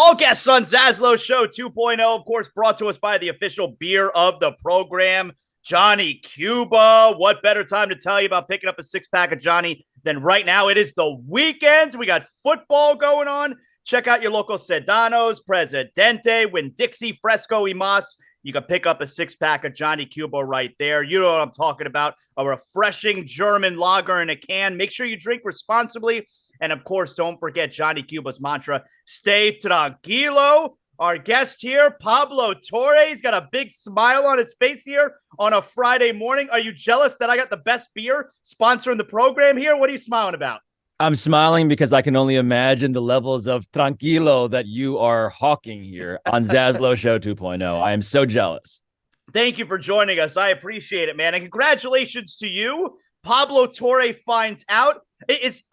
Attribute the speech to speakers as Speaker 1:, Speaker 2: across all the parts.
Speaker 1: All guests on ZASLOW Show 2.0, of course, brought to us by the official beer of the program, Johnny Cuba. What better time to tell you about picking up a six-pack of Johnny than right now? It is the weekend. We got football going on. Check out your local Sedanos, Presidente, Winn-Dixie, Fresco y Mas. You can pick up a six-pack of Johnny Cuba right there. You know what I'm talking about. A refreshing German lager in a can. Make sure you drink responsibly. And, of course, don't forget Johnny Cuba's mantra, stay tranquilo. Our guest here, Pablo Torre. He's got a big smile on his face here on a Friday morning. Are you jealous that I got the best beer sponsoring the program here? What are you smiling about?
Speaker 2: I'm smiling because I can only imagine the levels of tranquilo that you are hawking here on ZASLOW Show 2.0. I am so jealous.
Speaker 1: Thank you for joining us. I appreciate it, man. And congratulations to you. Pablo Torre Finds Out.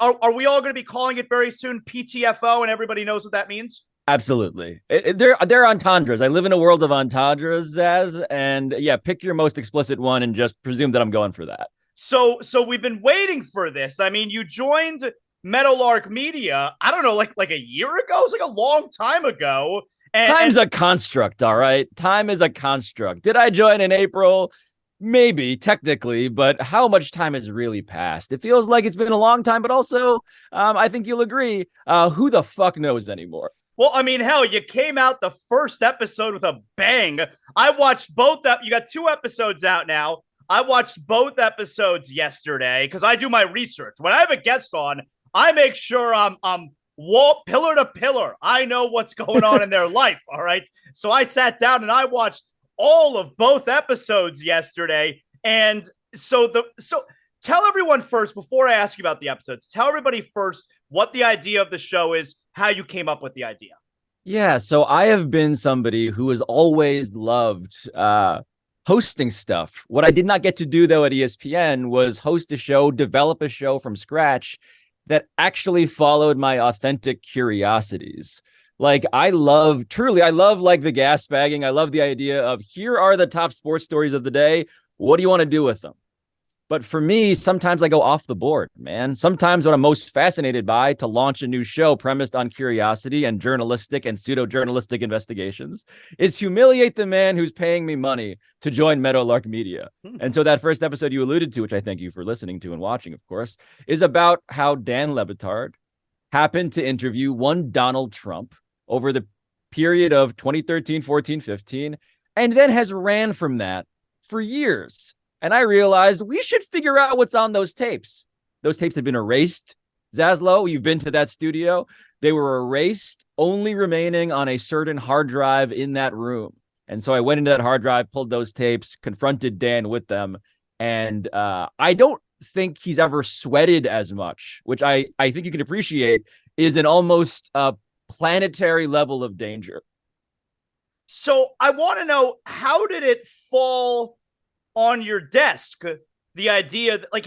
Speaker 1: Are we all going to be calling it very soon PTFO and everybody knows what that means?
Speaker 2: Absolutely. They're entendres. I live in a world of entendres, Zaz. And yeah, pick your most explicit one and just presume that I'm going for that.
Speaker 1: So we've been waiting for this. I mean, you joined Meadowlark Media, I don't know, like a year ago? It's like a long time ago.
Speaker 2: Time's a construct, all right? Time is a construct. Did I join in April? Maybe, technically, but how much time has really passed? It feels like it's been a long time, but also, I think you'll agree, who the fuck knows anymore?
Speaker 1: Well, I mean, hell, you came out the first episode with a bang. I watched both. You got 2 episodes out now. I watched both episodes yesterday because I do my research. When I have a guest on, I make sure I'm pillar to pillar. I know what's going on in their life, all right? So I sat down and I watched all of both episodes yesterday. And so tell everyone first, before I ask you about the episodes, tell everybody first what the idea of the show is, how you came up with the idea.
Speaker 2: Yeah, so I have been somebody who has always loved hosting stuff. What I did not get to do, though, at ESPN was host a show, develop a show from scratch that actually followed my authentic curiosities. Like, I love like the gas bagging. I love the idea of here are the top sports stories of the day. What do you want to do with them? But for me, sometimes I go off the board, man. Sometimes what I'm most fascinated by to launch a new show premised on curiosity and journalistic and pseudo-journalistic investigations is humiliate the man who's paying me money to join Meadowlark Media. And so that first episode you alluded to, which I thank you for listening to and watching, of course, is about how Dan Le Batard happened to interview one Donald Trump over the period of 2013, 14, 15, and then has ran from that for years. And I realized we should figure out what's on those tapes. Those tapes had been erased. ZASLOW, you've been to that studio. They were erased, only remaining on a certain hard drive in that room. And so I went into that hard drive, pulled those tapes, confronted Dan with them. And I don't think he's ever sweated as much, which I think you can appreciate is an almost planetary level of danger.
Speaker 1: So I want to know, how did it fall on your desk, the idea that, like,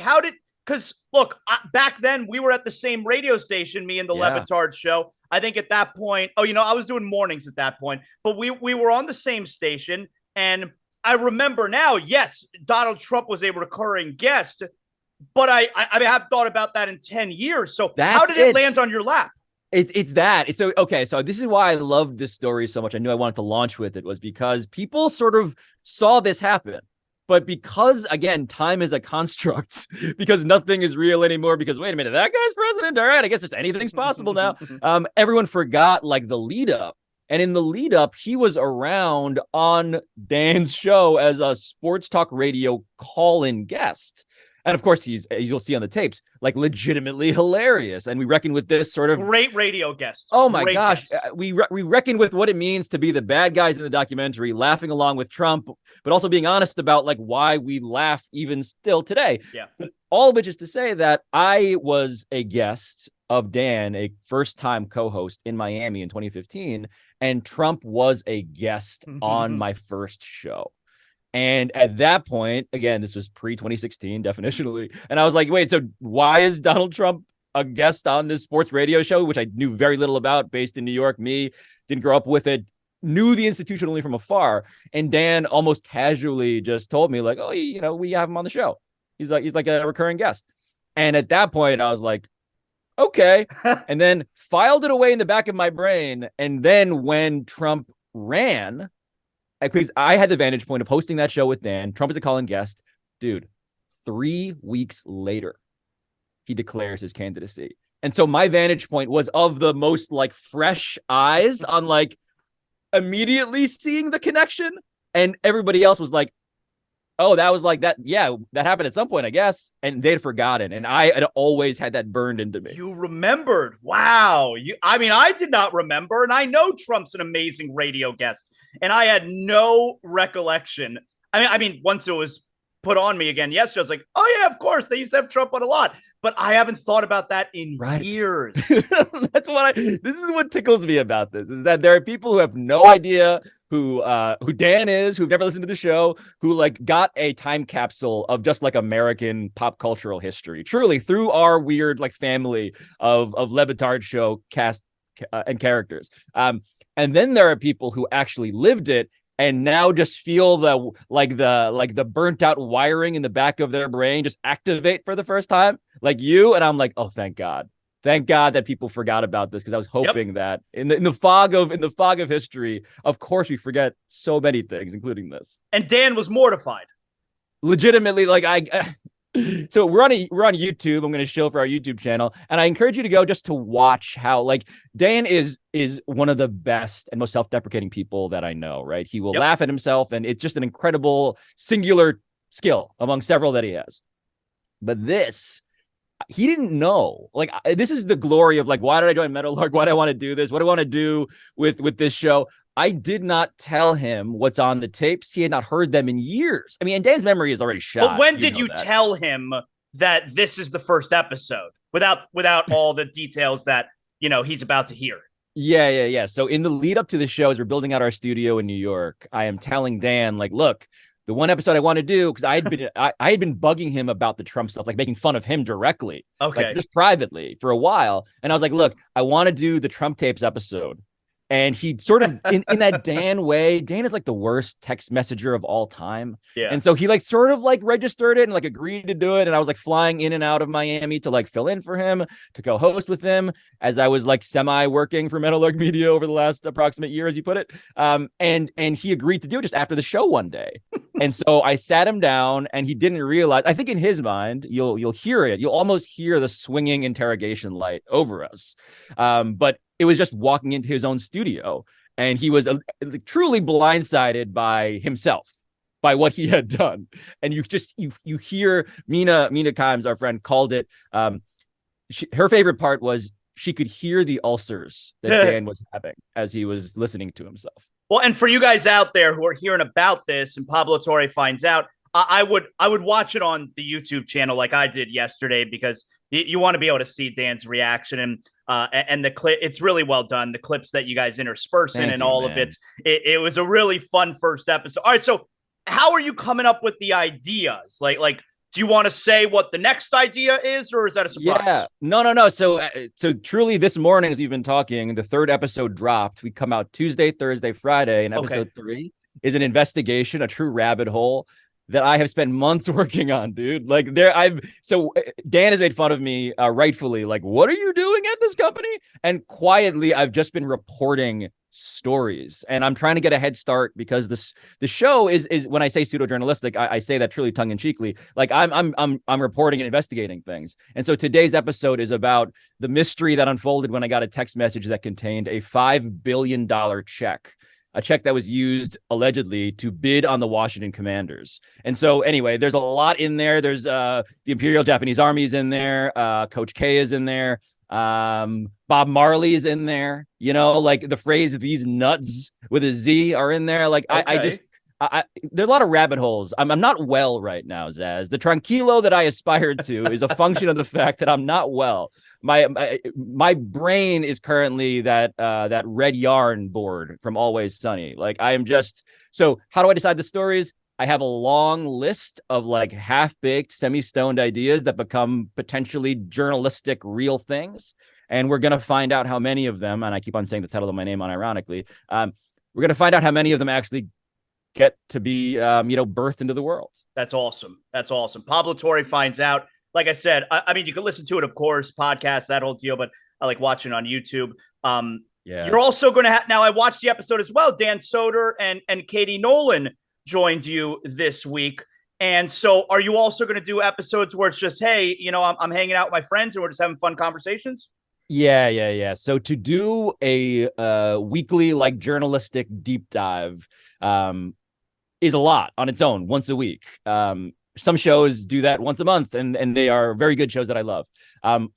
Speaker 1: because look, back then we were at the same radio station, me and the Le Batard show. I think at that point, I was doing mornings at that point, but we were on the same station. And I remember now, yes, Donald Trump was a recurring guest, but I have thought about that in 10 years. So how did it land on your lap?
Speaker 2: It's that. So, okay. So this is why I loved this story so much. I knew I wanted to launch with it, was because people sort of saw this happen. But because, again, time is a construct, because nothing is real anymore, because, wait a minute, that guy's president? All right, I guess just anything's possible now. Everyone forgot, like, the lead up. And in the lead up, he was around on Dan's show as a sports talk radio call-in guest. And of course, he's, as you'll see on the tapes, like, legitimately hilarious. And we reckon with this sort of
Speaker 1: great radio guest.
Speaker 2: Oh my gosh. We reckon with what it means to be the bad guys in the documentary, laughing along with Trump, but also being honest about, like, why we laugh even still today.
Speaker 1: Yeah.
Speaker 2: But all of which is to say that I was a guest of Dan, a first-time co-host in Miami in 2015, and Trump was a guest on my first show. And at that point, again, this was pre-2016, definitionally. And I was like, wait, so why is Donald Trump a guest on this sports radio show, which I knew very little about, based in New York? Me, didn't grow up with it, knew the institution only from afar. And Dan almost casually just told me, like, oh, we have him on the show. He's like a recurring guest. And at that point, I was like, Okay. And then filed it away in the back of my brain. And then when Trump ran, because I had the vantage point of hosting that show with Dan, Trump is a calling guest. Dude, 3 weeks later, he declares his candidacy. And so my vantage point was of the most like fresh eyes on like immediately seeing the connection. And everybody else was like, oh, that was like that. Yeah, that happened at some point, I guess. And they'd forgotten. And I had always had that burned into me.
Speaker 1: You remembered. Wow. I mean, I did not remember. And I know Trump's an amazing radio guest. And I had no recollection. I mean, once it was put on me again yesterday, I was like, oh, yeah, of course. They used to have Trump on a lot. But I haven't thought about that in years.
Speaker 2: That's what this is what tickles me about this, is that there are people who have no idea who Dan is, who've never listened to the show, who like got a time capsule of just like American pop cultural history, truly through our weird like family of Levitard show cast and characters. And then there are people who actually lived it and now just feel the burnt out wiring in the back of their brain just activate for the first time, like you. And I'm like, oh, thank God that people forgot about this, because I was hoping that in the fog of history, of course, we forget so many things, including this.
Speaker 1: And Dan was mortified.
Speaker 2: Legitimately, like so we're on YouTube. I'm going to show for our YouTube channel, and I encourage you to go just to watch how like Dan is one of the best and most self-deprecating people that I know, right? He will laugh at himself, and it's just an incredible singular skill among several that he has. But this, he didn't know. Like, this is the glory of like, why did I join Meadowlark? Why do I want to do this? What do I want to do with this show? I did not tell him what's on the tapes. He had not heard them in years. I mean, and Dan's memory is already shot.
Speaker 1: But when did you tell him that this is the first episode without all the details that, he's about to hear?
Speaker 2: Yeah. So in the lead up to the show, as we're building out our studio in New York, I am telling Dan, like, look, the one episode I want to do, because I had been bugging him about the Trump stuff, like making fun of him directly, like just privately for a while. And I was like, look, I want to do the Trump tapes episode. And he sort of, in that Dan way, Dan is like the worst text messenger of all time.
Speaker 1: Yeah.
Speaker 2: And so he like sort of like registered it and like agreed to do it. And I was like flying in and out of Miami to like fill in for him, to co-host with him, as I was like semi-working for Meadowlark Media over the last approximate year, as you put it. And he agreed to do it just after the show one day. And so I sat him down, and he didn't realize, I think in his mind, you'll hear it. You'll almost hear the swinging interrogation light over us. But it was just walking into his own studio, and he was truly blindsided by himself, by what he had done. And you hear Mina Kimes, our friend, called it. Her favorite part was she could hear the ulcers that Dan was having as he was listening to himself.
Speaker 1: Well, and for you guys out there who are hearing about this and Pablo Torre Finds Out, I would watch it on the YouTube channel like I did yesterday, because you want to be able to see Dan's reaction and the clip. It's really well done. The clips that you guys intersperse in and all of it. It was a really fun first episode. All right, so how are you coming up with the ideas? Like, do you want to say what the next idea is, or is that a surprise?
Speaker 2: Yeah, no. So truly, this morning, as we've been talking, the third episode dropped. We come out Tuesday, Thursday, Friday, and episode 3 is an investigation, a true rabbit hole that I have spent months working on, dude. Like so Dan has made fun of me, rightfully, like, what are you doing at this company? And quietly, I've just been reporting stories, and I'm trying to get a head start, because the show is when I say pseudo journalistic, I say that truly tongue in cheekly. Like I'm reporting and investigating things. And so today's episode is about the mystery that unfolded when I got a text message that contained a $5 billion check. A check that was used allegedly to bid on the Washington Commanders. And so anyway, there's a lot in there. There's the Imperial Japanese Army is in there. Coach K is in there. Bob Marley is in there. Like the phrase "these nuts" with a Z are in there. Like there's a lot of rabbit holes. I'm not well right now, Zaz. The tranquilo that I aspired to is a function of the fact that I'm not well. My brain is currently that red yarn board from Always Sunny. Like I am just. So how do I decide the stories? I have a long list of like half-baked, semi-stoned ideas that become potentially journalistic real things. And we're going to find out how many of them, and I keep on saying the title of my name unironically, we're going to find out how many of them actually get to be, birthed into the world.
Speaker 1: That's awesome. Pablo Torre Finds Out. like I said, I mean, you can listen to it, of course, podcast, that whole deal, but I like watching on YouTube.
Speaker 2: Yeah.
Speaker 1: You're also going to have, now I watched the episode as well. Dan Soder and Katie Nolan joined you this week. And so are you also going to do episodes where it's just, hey, I'm hanging out with my friends and we're just having fun conversations?
Speaker 2: Yeah. So to do a weekly like journalistic deep dive is a lot on its own once a week. Some shows do that once a month, and they are very good shows that I love.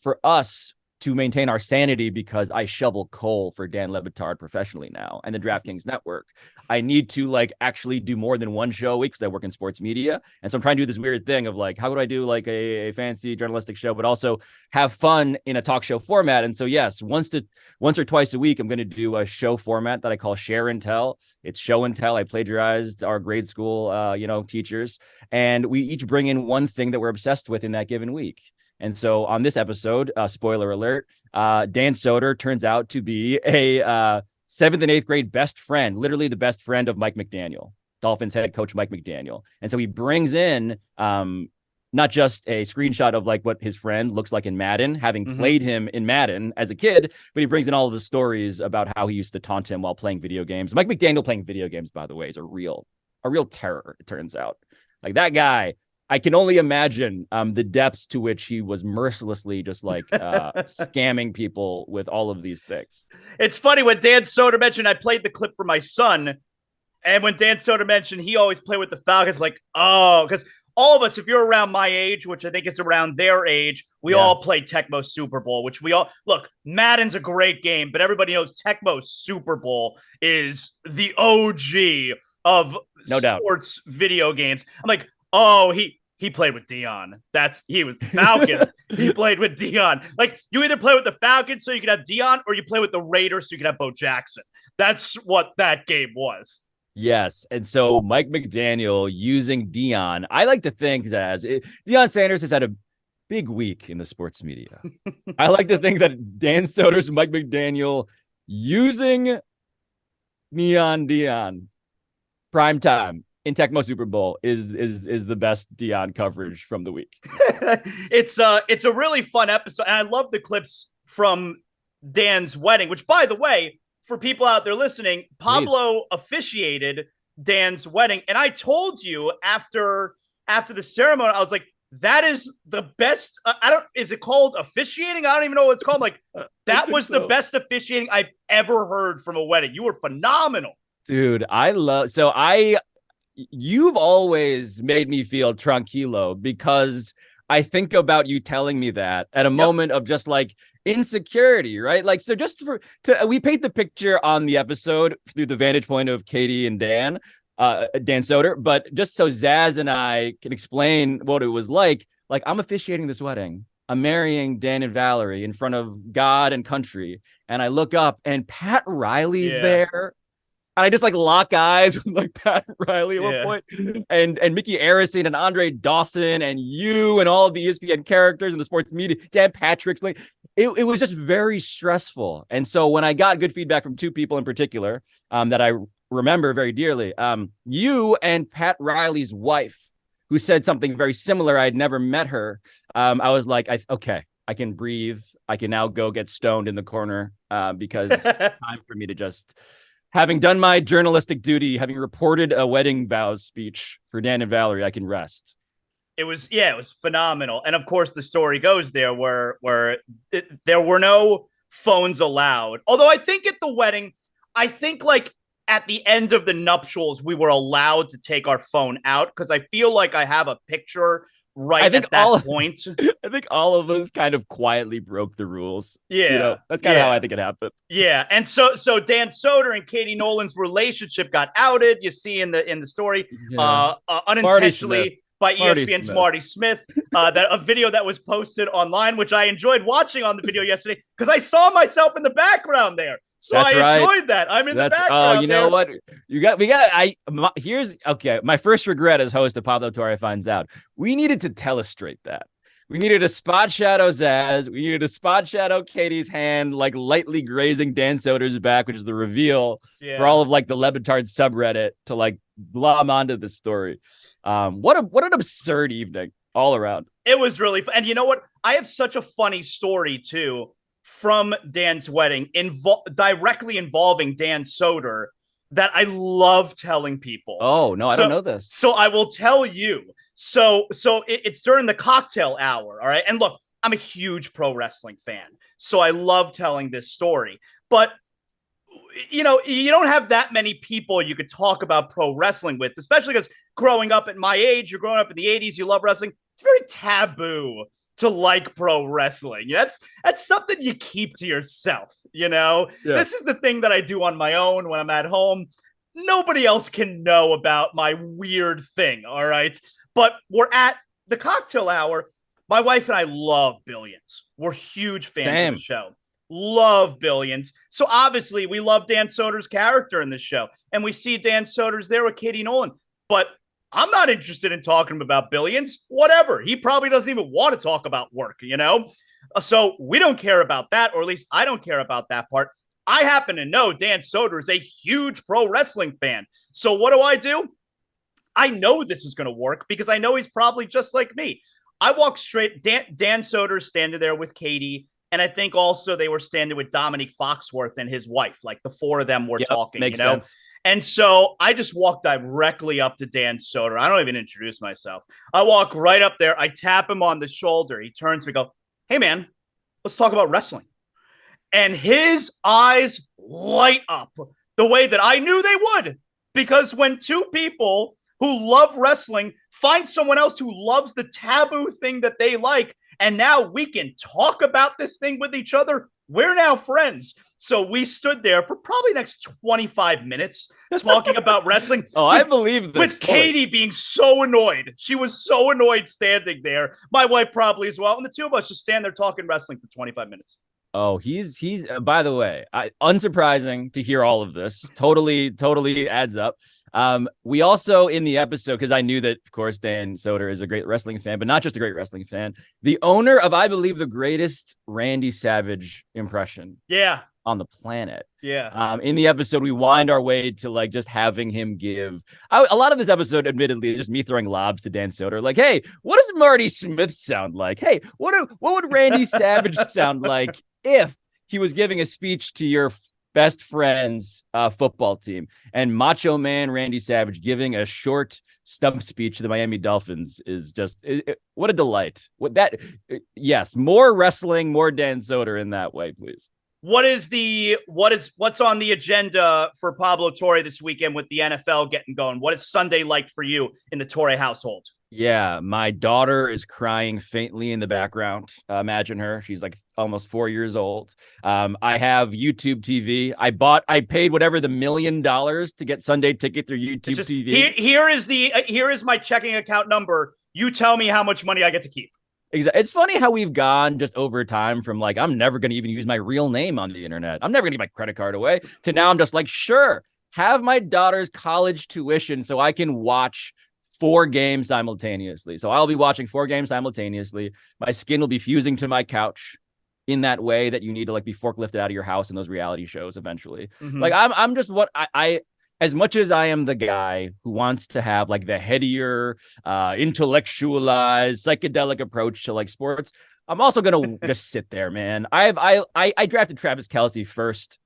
Speaker 2: For us to maintain our sanity, because I shovel coal for Dan Le Batard professionally now and the DraftKings Network, I need to like actually do more than one show a week because I work in sports media. And so I'm trying to do this weird thing of like, how do I do like a fancy journalistic show, but also have fun in a talk show format? And so, yes, once or twice a week, I'm going to do a show format that I call Share and Tell. It's show and tell. I plagiarized our grade school, teachers, and we each bring in one thing that we're obsessed with in that given week. And so on this episode, spoiler alert, Dan Soder turns out to be a 7th and 8th grade best friend, literally the best friend of Mike McDaniel, Dolphins head coach Mike McDaniel. And so he brings in not just a screenshot of like what his friend looks like in Madden, having played him in Madden as a kid, but he brings in all of the stories about how he used to taunt him while playing video games. Mike McDaniel playing video games, by the way, is a real terror, it turns out. Like that guy, I can only imagine the depths to which he was mercilessly just like scamming people with all of these things.
Speaker 1: It's funny when Dan Soder mentioned, I played the clip for my son. And when Dan Soder mentioned he always played with the Falcons, like, oh, because all of us, if you're around my age, which I think is around their age, we all played Tecmo Super Bowl, which we all look. Madden's a great game, but everybody knows Tecmo Super Bowl is the OG of sports video games. I'm like, oh, he played with Dion. He was the Falcons. He played with Dion. Like, you either play with the Falcons so you could have Dion, or you play with the Raiders so you could have Bo Jackson. That's what that game was.
Speaker 2: Yes. And so Mike McDaniel using Dion, I like to think that Deion Sanders has had a big week in the sports media. I like to think that Dan Soder's Mike McDaniel using Neon Dion prime time in Tecmo Super Bowl is the best Dion coverage from the week.
Speaker 1: It's a really fun episode, and I love the clips from Dan's wedding, which, by the way, for people out there listening, Pablo officiated Dan's wedding, and I told you after the ceremony, I was like, that is the best. Is it called officiating? I don't even know what it's called. Like, that was the best officiating I've ever heard from a wedding. You were phenomenal.
Speaker 2: Dude, you've always made me feel tranquilo because I think about you telling me that at a moment of just like insecurity, right? Like, so just we paint the picture on the episode through the vantage point of Katie and Dan Soder, but just so Zaz and I can explain what it was like I'm officiating this wedding. I'm marrying Dan and Valerie in front of God and country. And I look up and Pat Riley's there. And I just like lock eyes with like Pat Riley at one point, and Mickey Arison and Andre Dawson and you and all of the ESPN characters and the sports media, Dan Patrick's, like it was just very stressful. And so when I got good feedback from two people in particular that I remember very dearly, you and Pat Riley's wife, who said something very similar. I'd never met her. I was like, okay, I can breathe. I can now go get stoned in the corner because it's time for me to just. Having done my journalistic duty, having reported a wedding vows speech for Dan and Valerie, I can rest.
Speaker 1: It was phenomenal. And of course, the story goes there where there were no phones allowed. Although I think at the wedding, like at the end of the nuptials, we were allowed to take our phone out because I feel like I have a picture at that point.
Speaker 2: I think all of us kind of quietly broke the rules.
Speaker 1: Yeah.
Speaker 2: That's kind of how I think it happened.
Speaker 1: Yeah. And so Dan Soder and Katie Nolan's relationship got outed. You see in the story, unintentionally by ESPN's Marty Smith, that a video that was posted online, which I enjoyed watching on the video yesterday because I saw myself in the background there. So I enjoyed that. I'm in the background.
Speaker 2: Oh, you know what? Here's my first regret as host of Pablo Torre Finds Out. We needed to telestrate that. We needed a spot shadow Zaz. We needed a spot shadow Katie's hand, like lightly grazing Dan Soder's back, which is the reveal for all of like the Le Batard subreddit to like glom onto the story. What an absurd evening all around.
Speaker 1: It was really fun. And you know what? I have such a funny story too from Dan's wedding, directly involving Dan Soder, that I love telling people.
Speaker 2: Oh no, I don't know this.
Speaker 1: So I will tell you. It's during the cocktail hour, all right? And look, I'm a huge pro wrestling fan, so I love telling this story. But you know, you don't have that many people you could talk about pro wrestling with, especially because growing up at my age, you're growing up in the 80s, you love wrestling. It's very taboo to like pro wrestling. That's something you keep to yourself, you know? Yeah. This is the thing that I do on my own when I'm at home. Nobody else can know about my weird thing, all right? But we're at the cocktail hour. My wife and I love Billions. We're huge fans of the show. Love Billions. So obviously we love Dan Soder's character in this show. And we see Dan Soder's there with Katie Nolan. But I'm not interested in talking about Billions. Whatever. He probably doesn't even want to talk about work, you know? So we don't care about that, or at least I don't care about that part. I happen to know Dan Soder is a huge pro wrestling fan. So what do? I know this is going to work because I know he's probably just like me. I walk straight. Dan Soder's standing there with Katie. And I think also they were standing with Dominique Foxworth and his wife. Like the four of them were talking,
Speaker 2: makes
Speaker 1: you know?
Speaker 2: Sense.
Speaker 1: And so I just walked directly up to Dan Soder. I don't even introduce myself. I walk right up there. I tap him on the shoulder. He turns to me and go, "Hey, man, let's talk about wrestling." And his eyes light up the way that I knew they would. Because when two people who love wrestling find someone else who loves the taboo thing that they like, and now we can talk about this thing with each other, we're now friends. So we stood there for probably the next 25 minutes talking about wrestling.
Speaker 2: I believe this.
Speaker 1: With Katie being so annoyed. She was so annoyed standing there. My wife probably as well. And the two of us just stand there talking wrestling for 25 minutes.
Speaker 2: Oh, he's by the way, unsurprising to hear all of this. Totally adds up. We also in the episode, because I knew that, of course, Dan Soder is a great wrestling fan, but not just a great wrestling fan, the owner of, I believe, the greatest Randy Savage impression.
Speaker 1: Yeah.
Speaker 2: On the planet.
Speaker 1: Yeah.
Speaker 2: In the episode, we wind our way to like just having him give a lot of this episode, admittedly, is just me throwing lobs to Dan Soder. Like, hey, what does Marty Smith sound like? Hey, what would Randy Savage sound like if he was giving a speech to your best friend's football team? And Macho Man Randy Savage giving a short stump speech to the Miami Dolphins is just what a delight. Yes, more wrestling, more Dan Soder in that way, please.
Speaker 1: What's on the agenda for Pablo Torre this weekend with the NFL getting going? What is Sunday like for you in the Torre household?
Speaker 2: Yeah, my daughter is crying faintly in the background. Imagine her. She's like almost 4 years old. I have YouTube TV. I paid whatever the $1 million to get Sunday ticket through YouTube TV.
Speaker 1: Here is my checking account number. You tell me how much money I get to keep.
Speaker 2: Exactly. It's funny how we've gone just over time from like, I'm never going to even use my real name on the internet. I'm never going to give my credit card away, to now I'm just like, sure, have my daughter's college tuition so I can watch 4 games simultaneously. So I'll be watching 4 games simultaneously. My skin will be fusing to my couch in that way that you need to like be forklifted out of your house in those reality shows eventually. Mm-hmm. Like I'm just what I as much as I am the guy who wants to have like the headier, intellectualized, psychedelic approach to like sports, I'm also gonna just sit there, man. I drafted Travis Kelce first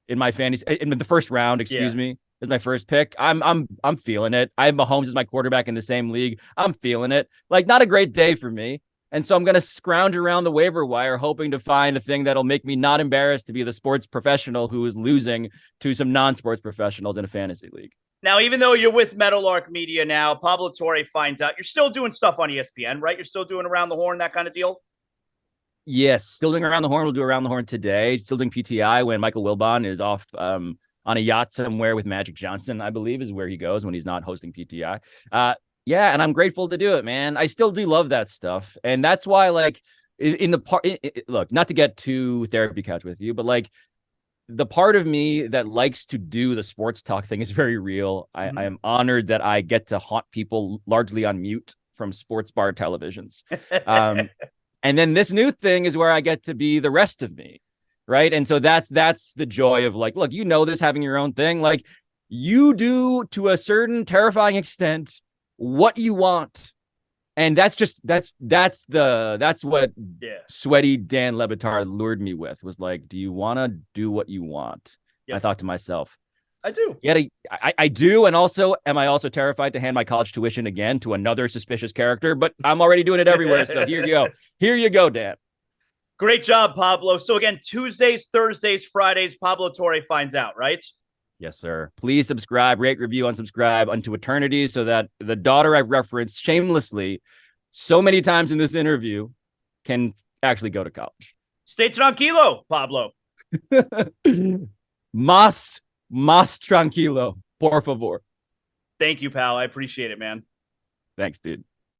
Speaker 2: in my fantasy in the first round. Excuse me, is my first pick. I'm feeling it. I have Mahomes as my quarterback in the same league. I'm feeling it. Like, not a great day for me. And so I'm going to scrounge around the waiver wire, hoping to find a thing that'll make me not embarrassed to be the sports professional who is losing to some non-sports professionals in a fantasy league.
Speaker 1: Now, even though you're with Meadowlark Media now, Pablo Torre Finds Out, you're still doing stuff on ESPN, right? You're still doing Around the Horn, that kind of deal?
Speaker 2: Yes, still doing Around the Horn. We'll do Around the Horn today. Still doing PTI when Michael Wilbon is off on a yacht somewhere with Magic Johnson, I believe, is where he goes when he's not hosting PTI. Yeah, and I'm grateful to do it, man. I still do love that stuff. And that's why, like, in the part, look, not to get too therapy couch with you, but like the part of me that likes to do the sports talk thing is very real. I am honored that I get to haunt people largely on mute from sports bar televisions. And then this new thing is where I get to be the rest of me. Right. And so that's the joy of like, look, this having your own thing, like you do to a certain terrifying extent what you want And that's what
Speaker 1: Yeah.
Speaker 2: sweaty Dan Le Batard lured me with, was like, do you want to do what you want?
Speaker 1: Yep.
Speaker 2: I thought to myself,
Speaker 1: I do.
Speaker 2: Yeah, I do. And also, am I also terrified to hand my college tuition again to another suspicious character? But I'm already doing it everywhere. So here you go. Here you go, Dan.
Speaker 1: Great job, Pablo. So again, Tuesdays, Thursdays, Fridays, Pablo Torre Finds Out, right?
Speaker 2: Yes, sir. Please subscribe, rate, review, unsubscribe unto eternity so that the daughter I've referenced shamelessly so many times in this interview can actually go to college.
Speaker 1: Stay tranquilo, Pablo.
Speaker 2: Más tranquilo, por favor.
Speaker 1: Thank you, pal. I appreciate it, man.
Speaker 2: Thanks, dude.